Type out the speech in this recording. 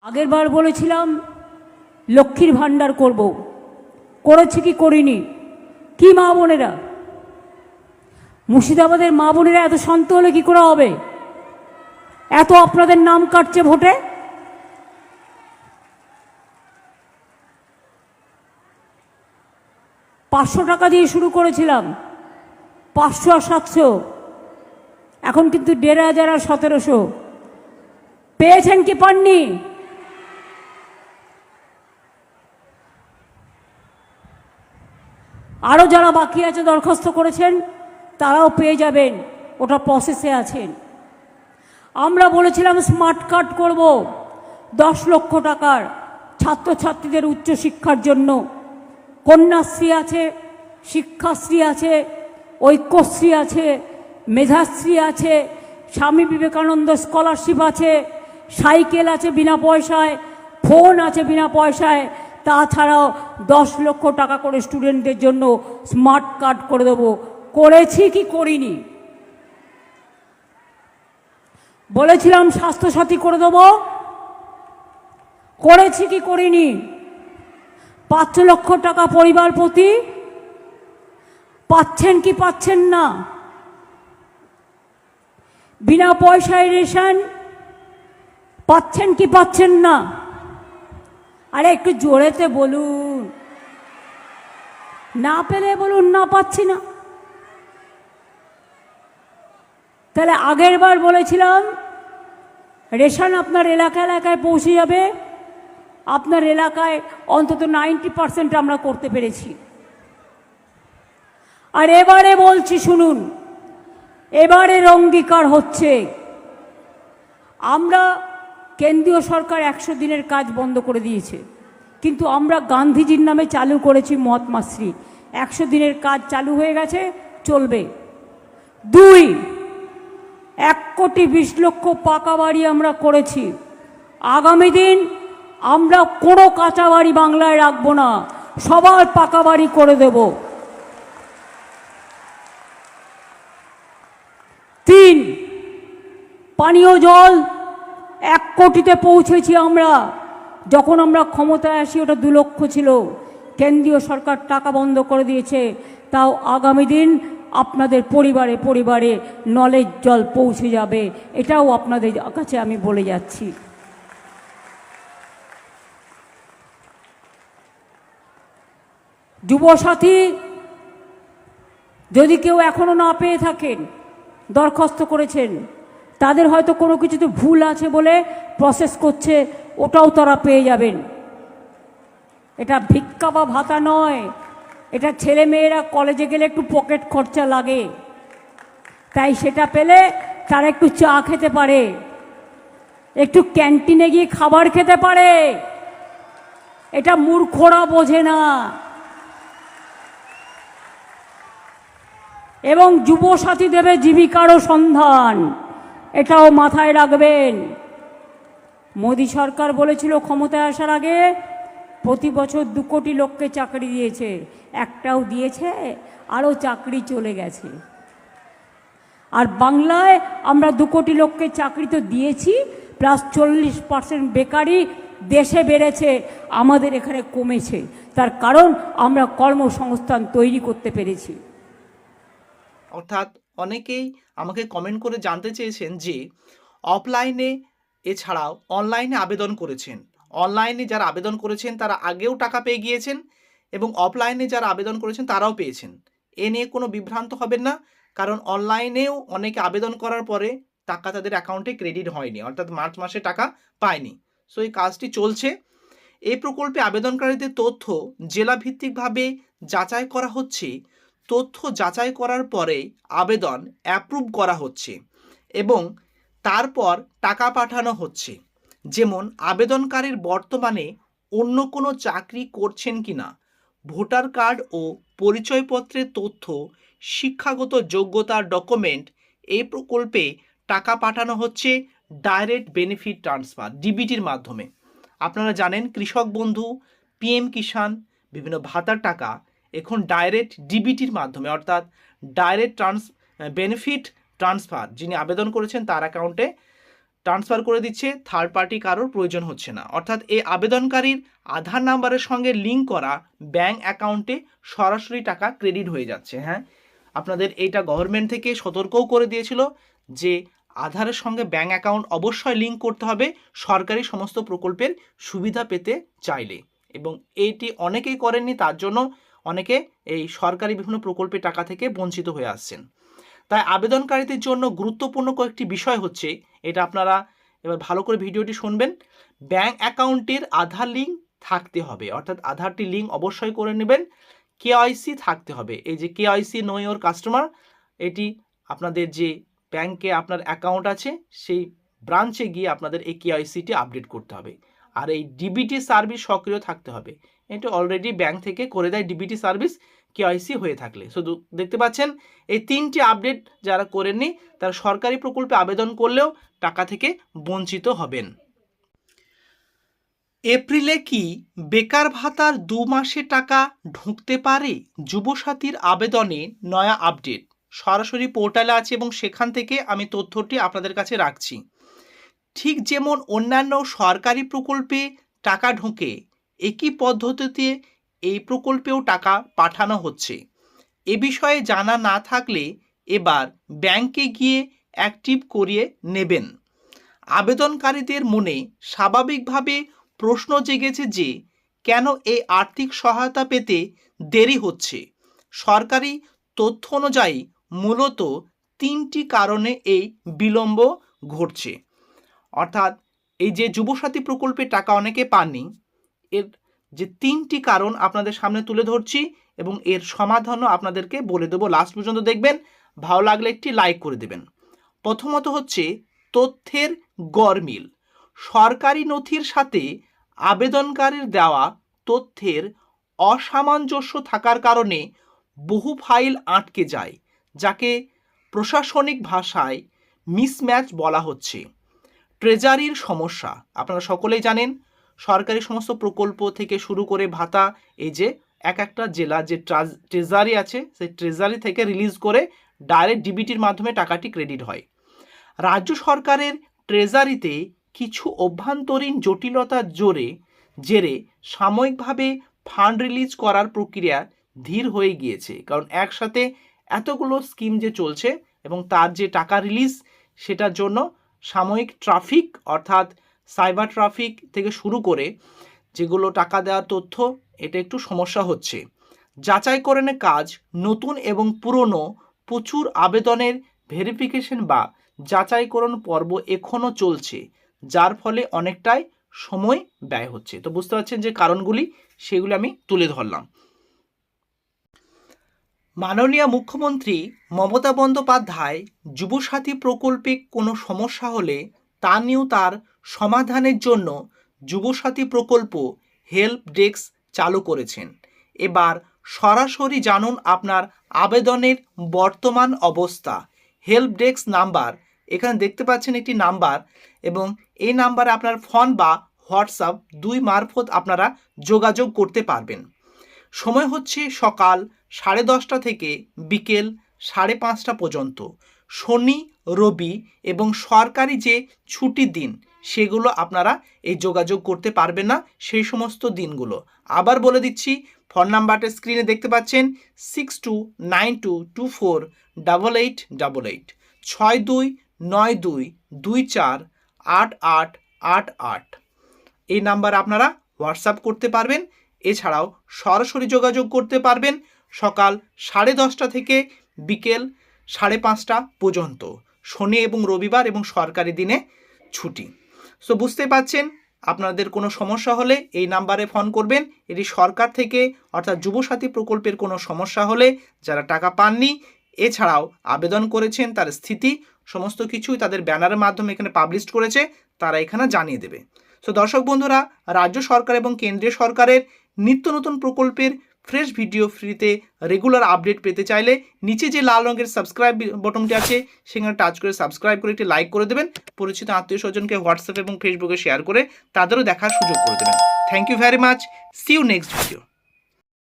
আগের বার বলেছিলাম লক্ষ্মীর ভাণ্ডার করব, করেছি কি করিনি? কি মা বোনেরা, মুর্শিদাবাদের মা বোনেরা এত শান্ত হলে কি করে হবে? এত আপনাদের নাম কাটছে ভোটে। $500 দিয়ে শুরু করেছিলাম, 500 আর 700, এখন কিন্তু 1500 আর 1700। পেয়েছেন কি পাননি? আরও যারা বাকি আছে দরখাস্ত করেছেন তারাও পেয়ে যাবেন, ওটা প্রসেসে আছেন। আমরা বলেছিলাম স্মার্ট কার্ড করব 10 লক্ষ টাকার ছাত্রছাত্রীদের উচ্চশিক্ষার জন্য। কন্যাশ্রী আছে, শিক্ষাশ্রী আছে, ঐক্যশ্রী আছে, মেধাশ্রী আছে, স্বামী বিবেকানন্দ স্কলারশিপ আছে, সাইকেল আছে বিনা পয়সায়, ফোন আছে বিনা পয়সায়। তাছাড়াও 10 লক্ষ টাকা করে স্টুডেন্টদের জন্য স্মার্ট কার্ড করে দেবো। করেছি কি করিনি? বলেছিলাম স্বাস্থ্যসাথী করে দেবো, করেছি কি করিনি? 5 লক্ষ টাকা পরিবার প্রতি পাচ্ছেন কি পাচ্ছেন না? বিনা পয়সায় রেশন পাচ্ছেন কি পাচ্ছেন না? আরে একটু জোরেতে বলুন, না পেলে বলুন না পাচ্ছি না। তাহলে আগের বার বলেছিলাম রেশন আপনার এলাকায় পৌঁছে যাবে, আপনার এলাকায় অন্তত 90% আমরা করতে পেরেছি। আর এবারে বলছি শুনুন, এবারের অঙ্গীকার হচ্ছে, আমরা কেন্দ্রীয় সরকার 100 দিনের কাজ বন্ধ করে দিয়েছে, কিন্তু আমরা গান্ধীজির নামে চালু করেছি মহাত্মাশ্রী। 100 দিনের কাজ চালু হয়ে গেছে, চলবে। 2, 1,20,00,000 পাকা বাড়ি আমরা করেছি। আগামী দিন আমরা কোনো কাঁচা বাড়ি বাংলায় রাখবো না, সবার পাকা বাড়ি করে দেব। 3, পানীয় জল 1 কোটিতে পৌঁছেছি আমরা। যখন আমরা ক্ষমতায় আসি ওটা 2 লক্ষ ছিল, কেন্দ্রীয় সরকার টাকা বন্ধ করে দিয়েছে। তাও আগামী দিন আপনাদের পরিবারে পরিবারে নলের জল পৌঁছে যাবে, এটাও আপনাদের কাছে আমি বলে যাচ্ছি। যুবসাথী যদি কেউ এখনো না পেয়ে থাকেন, দরখাস্ত করেছেন, তাদের হয়তো কোনো কিছুতে ভুল আছে বলে প্রসেস করছে, ওটাও তারা পেয়ে যাবেন। এটা ভিক্ষা বা ভাতা নয়, এটা ছেলে মেয়েরা কলেজে গেলে একটু পকেট খরচা লাগে, তাই সেটা পেলে তারা একটু চা খেতে পারে, একটু ক্যান্টিনে গিয়ে খাবার খেতে পারে। এটা মূর্খরা বোঝে না। এবং যুবসাথী দেবে জীবিকারও সন্ধান, এটাও মাথায় রাখবেন। মোদী সরকার বলেছিল ক্ষমতায় আসার আগে প্রতি বছর 2 কোটি লোককে চাকরি দিয়েছে, একটাও দিয়েছে? আরও চাকরি চলে গেছে। আর বাংলায় আমরা 2 কোটি লোককে চাকরি তো দিয়েছি, প্লাস 40% বেকারি দেশে বেড়েছে, আমাদের এখানে কমেছে। তার কারণ আমরা কর্মসংস্থান তৈরি করতে পেরেছি। অর্থাৎ অনেকেই আমাকে কমেন্ট করে জানতে চেয়েছেন যে অফলাইনে এছাড়াও অনলাইনে আবেদন করেছেন, অনলাইনে যারা আবেদন করেছেন তারা আগেও টাকা পেয়ে গিয়েছেন এবং অফলাইনে যারা আবেদন করেছেন তারাও পেয়েছেন। এ নিয়ে কোনো বিভ্রান্ত হবেন না, কারণ অনলাইনেও অনেকে আবেদন করার পরে টাকা তাদের অ্যাকাউন্টে ক্রেডিট হয়নি, অর্থাৎ মার্চ মাসে টাকা পায়নি। সো এই কাজটি চলছে। এই প্রকল্পে আবেদনকারীদের তথ্য জেলাভিত্তিকভাবে যাচাই করা হচ্ছে। তথ্য যাচাই করার পরে আবেদন অ্যাপ্রুভ করা হচ্ছে এবং তারপর টাকা পাঠানো হচ্ছে। যেমন আবেদনকারীর বর্তমানে অন্য কোনো চাকরি করছেন কিনা, ভোটার কার্ড ও পরিচয়পত্রের তথ্য, শিক্ষাগত যোগ্যতার ডকুমেন্ট। এই প্রকল্পে টাকা পাঠানো হচ্ছে ডাইরেক্ট বেনিফিট ট্রান্সফার, ডিবিটির মাধ্যমে। আপনারা জানেন কৃষক বন্ধু, পিএম কিষাণ, বিভিন্ন ভাতার টাকা এখন ডাইরেক্ট ডিবিটির মাধ্যমে, অর্থাৎ ডাইরেক্ট বেনিফিট ট্রান্সফার, যিনি আবেদন করেছেন তার অ্যাকাউন্টে ট্রান্সফার করে দিচ্ছে, থার্ড পার্টি কারোর প্রয়োজন হচ্ছে না। অর্থাৎ এই আবেদনকারীর আধার নাম্বারের সঙ্গে লিঙ্ক করা ব্যাঙ্ক অ্যাকাউন্টে সরাসরি টাকা ক্রেডিট হয়ে যাচ্ছে। হ্যাঁ, আপনাদের এইটা গভর্নমেন্ট থেকে সতর্কও করে দিয়েছিল যে আধারের সঙ্গে ব্যাঙ্ক অ্যাকাউন্ট অবশ্যই লিঙ্ক করতে হবে সরকারি সমস্ত প্রকল্পের সুবিধা পেতে চাইলে, এবং এইটি অনেকেই করেননি, তার জন্য অনেকে এই সরকারি বিভিন্ন প্রকল্পের টাকা থেকে বঞ্চিত হয়ে আসছেন। তাই আবেদনকারীদের জন্য গুরুত্বপূর্ণ কয়েকটি বিষয় হচ্ছে, এটা আপনারা এবার ভালো করে ভিডিওটি শুনবেন। ব্যাঙ্ক অ্যাকাউন্টের আধার লিঙ্ক থাকতে হবে, অর্থাৎ আধারটি লিঙ্ক অবশ্যই করে নেবেন। কেওয়াইসি থাকতে হবে, এই যে কেওয়াইসি নো ইওর কাস্টমার, এটি আপনাদের যে ব্যাংকে আপনার অ্যাকাউন্ট আছে সেই ব্রাঞ্চে গিয়ে আপনাদের এই কেওয়াইসিটি আপডেট করতে হবে। আর এই ডিবিটি সার্ভিস সক্রিয় থাকতে হবে, এটা অলরেডি ব্যাংক থেকে করে দেয় ডিবিটি সার্ভিস কেওয়াইসি হয়ে থাকলে। শুধু দেখতে পাচ্ছেন এই তিনটি আপডেট যারা করেননি তারা সরকারি প্রকল্পে আবেদন করলেও টাকা থেকে বঞ্চিত হবেন। এপ্রিলে কি বেকার ভাতার 2 মাসে টাকা ঢুকতে পারে? যুবসাথীর আবেদনে নয়া আপডেট সরাসরি পোর্টালে আছে এবং সেখান থেকে আমি তথ্যটি আপনাদের কাছে রাখছি। ঠিক যেমন অন্যান্য সরকারি প্রকল্পে টাকা ঢোকে, একই পদ্ধতিতে এই প্রকল্পেও টাকা পাঠানো হচ্ছে। এ বিষয়ে জানা না থাকলে এবার ব্যাংকে গিয়ে অ্যাক্টিভ করিয়ে নেবেন। আবেদনকারীদের মনে স্বাভাবিকভাবে প্রশ্ন জেগেছে যে কেন এই আর্থিক সহায়তা পেতে দেরি হচ্ছে। সরকারি তথ্য অনুযায়ী মূলত 3টি কারণে এই বিলম্ব ঘটছে। অর্থাৎ এই যে যুবসাথী প্রকল্পের টাকা অনেকে পাননি, এর যে 3টি কারণ আপনাদের সামনে তুলে ধরছি এবং এর সমাধানও আপনাদেরকে বলে দেবো। লাস্ট পর্যন্ত দেখবেন, ভালো লাগলে একটি লাইক করে দেবেন। প্রথমত হচ্ছে তথ্যের গরমিল। সরকারি নথির সাথে আবেদনকারীর দেওয়া তথ্যের অসামঞ্জস্য থাকার কারণে বহু ফাইল আটকে যায়, যাকে প্রশাসনিক ভাষায় মিসম্যাচ বলা হচ্ছে। ট্রেজারির সমস্যা, আপনারা সকলেই জানেন সরকারি সমস্ত প্রকল্প থেকে শুরু করে ভাতা, এই যে এক একটা জেলা যে ট্রেজারি আছে সেই ট্রেজারি থেকে রিলিজ করে ডাইরেক্ট ডিবিটির মাধ্যমে টাকাটি ক্রেডিট হয়। রাজ্য সরকারের ট্রেজারিতে কিছু অভ্যন্তরীণ জটিলতার জেরে সাময়িকভাবে ফান্ড রিলিজ করার প্রক্রিয়া ধীর হয়ে গিয়েছে, কারণ একসাথে এতগুলো স্কিম যে চলছে এবং তার যে টাকা রিলিজ সেটার জন্য সাময়িক ট্রাফিক অর্থাৎ সাইবার ট্রাফিক থেকে শুরু করে যেগুলো টাকা দেওয়ার তথ্য, এটা একটু সমস্যা হচ্ছে। যাচাইকরণের কাজ নতুন এবং পুরনো প্রচুর আবেদনের ভেরিফিকেশন বা যাচাইকরণ পর্ব এখনও চলছে, যার ফলে অনেকটাই সময় ব্যয় হচ্ছে। তো বুঝতে পারছেন যে কারণগুলি, সেগুলি আমি তুলে ধরলাম। মাননীয় মুখ্যমন্ত্রী মমতা বন্দ্যোপাধ্যায় যুবসাথী প্রকল্পে কোনো সমস্যা হলে তা নিয়েও তার সমাধানের জন্য যুবসাথী প্রকল্প হেল্প ডেস্ক চালু করেছেন। এবার সরাসরি জানুন আপনার আবেদনের বর্তমান অবস্থা। হেল্প ডেস্ক নাম্বার এখানে দেখতে পাচ্ছেন একটি নাম্বার, এবং এই নাম্বারে আপনার ফোন বা হোয়াটসঅ্যাপ 2 মারফত আপনারা যোগাযোগ করতে পারবেন। সময় হচ্ছে সকাল 10:30 থেকে বিকেল 5:30 পর্যন্ত। শনি, রবি এবং সরকারি যে ছুটির দিন সেগুলো আপনারা এই যোগাযোগ করতে পারবেন না সেই সমস্ত দিনগুলো। আবার বলে দিচ্ছি, ফোন নাম্বারটা স্ক্রিনে দেখতে পাচ্ছেন 6292248888 6292248888। এই নাম্বার আপনারা হোয়াটসঅ্যাপ করতে পারবেন। এছাড়াও সরাসরি যোগাযোগ করতে পারবেন সকাল 10:30 থেকে বিকেল 5:30 পর্যন্ত, শনি এবং রবিবার এবং সরকারি দিনে ছুটি। সো বুঝতে পারছেন, আপনাদের কোনো সমস্যা হলে এই নাম্বারে ফোন করবেন। এটি সরকার থেকে অর্থাৎ যুবসাথী প্রকল্পের কোনো সমস্যা হলে যারা টাকা পাননি, এছাড়াও আবেদন করেছেন তার স্থিতি সমস্ত কিছুই তাদের ব্যানারের মাধ্যমে এখানে পাবলিশ করেছে, তারা এখানে জানিয়ে দেবে। সো দর্শক বন্ধুরা, রাজ্য সরকার এবং কেন্দ্রীয় সরকারের নিত্য নতুন প্রকল্পের ফ্রেশ ভিডিও ফ্রিতে রেগুলার আপডেট পেতে চাইলে নিচে যে লাল রঙের সাবস্ক্রাইব বটনটি আছে সেখানে টাচ করে সাবস্ক্রাইব করে একটি লাইক করে দেবেন। পরিচিত আত্মীয় স্বজনকে হোয়াটসঅ্যাপ এবং ফেসবুকে শেয়ার করে তাদেরও দেখার সুযোগ করে দেবেন। Thank you very much. See you next video.